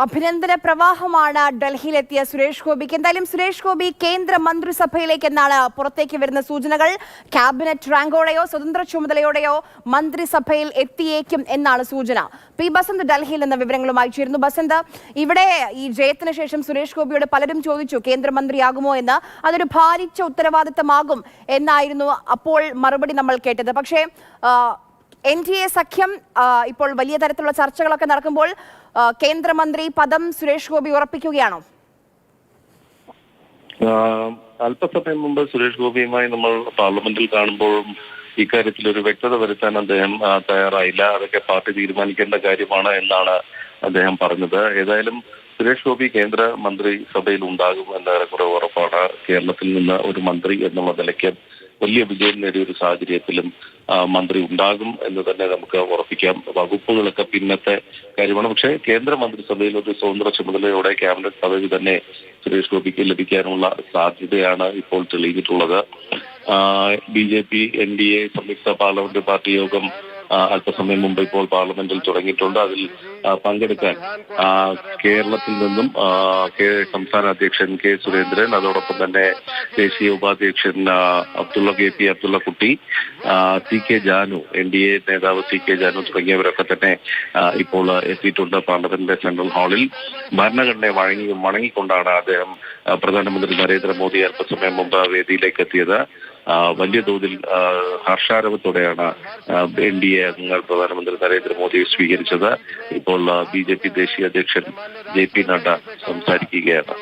അഭിനന്ദന പ്രവാഹമാണ് ഡൽഹിയിലെത്തിയ സുരേഷ് ഗോപിക്ക്. എന്തായാലും സുരേഷ് ഗോപി കേന്ദ്ര മന്ത്രിസഭയിലേക്ക് എന്നാണ് പുറത്തേക്ക് വരുന്ന സൂചനകൾ. ക്യാബിനറ്റ് റാങ്കോടെയോ സ്വതന്ത്ര ചുമതലയോടെയോ മന്ത്രിസഭയിൽ എത്തിയേക്കും എന്നാണ് സൂചന. പി ബസന്ത് ഡൽഹിയിൽ നിന്ന് വിവരങ്ങളുമായി ചേരുന്നു. ബസന്ത്, ഇവിടെ ഈ ജയത്തിന് ശേഷം സുരേഷ് ഗോപിയോട് പലരും ചോദിച്ചു കേന്ദ്രമന്ത്രിയാകുമോ എന്ന്. അതൊരു ഭാരിച്ച ഉത്തരവാദിത്തമാകും എന്നായിരുന്നു അപ്പോൾ മറുപടി നമ്മൾ കേട്ടത്. പക്ഷേ NDA സഖ്യം ഇപ്പോൾ വലിയ തരത്തിലുള്ള ചർച്ചകളൊക്കെ നടക്കുമ്പോൾ കേന്ദ്രമന്ത്രി പദം സുരേഷ് ഗോപി ഉറപ്പിക്കുകയാണോ? അല്പസമയം മുമ്പ് സുരേഷ് ഗോപിയുമായി നമ്മൾ പാർലമെന്റിൽ കാണുമ്പോഴും ഇക്കാര്യത്തിൽ ഒരു വ്യക്തത വരുത്താൻ അദ്ദേഹം തയ്യാറായില്ല. അതൊക്കെ പാർട്ടി തീരുമാനിക്കേണ്ട കാര്യമാണ് എന്നാണ് അദ്ദേഹം പറഞ്ഞത്. ഏതായാലും സുരേഷ് ഗോപി കേന്ദ്ര മന്ത്രിസഭയിൽ ഉണ്ടാകും എന്ന ഏറെക്കുറെ ഉറപ്പാണ്. കേരളത്തിൽ നിന്ന് ഒരു മന്ത്രി എന്നുള്ള നിലയ്ക്ക് വലിയ വിജയം നേടിയ ഒരു സാഹചര്യത്തിലും മന്ത്രി ഉണ്ടാകും എന്ന് തന്നെ നമുക്ക് ഉറപ്പിക്കാം. വകുപ്പുകളൊക്കെ പിന്നത്തെ കാര്യമാണ്. പക്ഷേ കേന്ദ്ര മന്ത്രിസഭയിൽ ഒരു സ്വതന്ത്ര ചുമതലയോടെ ക്യാബിനറ്റ് പദവി തന്നെ സുരേഷ് ഗോപിക്ക് ലഭിക്കാനുള്ള സാധ്യതയാണ് ഇപ്പോൾ തെളിയിച്ചിട്ടുള്ളത്. BJP NDA സംയുക്ത പാർലമെന്റ് പാർട്ടി യോഗം അല്പസമയം മുമ്പ് ഇപ്പോൾ പാർലമെന്റിൽ തുടങ്ങിയിട്ടുണ്ട്. അതിൽ പങ്കെടുക്കാൻ കേരളത്തിൽ നിന്നും സംസ്ഥാന അധ്യക്ഷൻ K സുരേന്ദ്രൻ, അതോടൊപ്പം തന്നെ ദേശീയ ഉപാധ്യക്ഷൻ KP Abdullakutty, CK Janu, NDA നേതാവ് CK ജാനു തുടങ്ങിയവരൊക്കെ തന്നെ ഇപ്പോൾ എത്തിയിട്ടുണ്ട് പാർലമെന്റിന്റെ സെൻട്രൽ ഹാളിൽ. ഭരണഘടനയെ വണങ്ങിക്കൊണ്ടാണ് അദ്ദേഹം പ്രധാനമന്ത്രി നരേന്ദ്രമോദി അല്പസമയം മുമ്പ് വേദിയിലേക്ക് എത്തിയത്. വലിയ തോതിൽ ഹർഷാരവത്തോടെയാണ് NDA അംഗങ്ങൾ പ്രധാനമന്ത്രി നരേന്ദ്രമോദിയെ സ്വീകരിച്ചത്. ഇപ്പോൾ BJP ദേശീയ അധ്യക്ഷൻ JP നഡ്ഡ സംസാരിക്കുകയാണ്.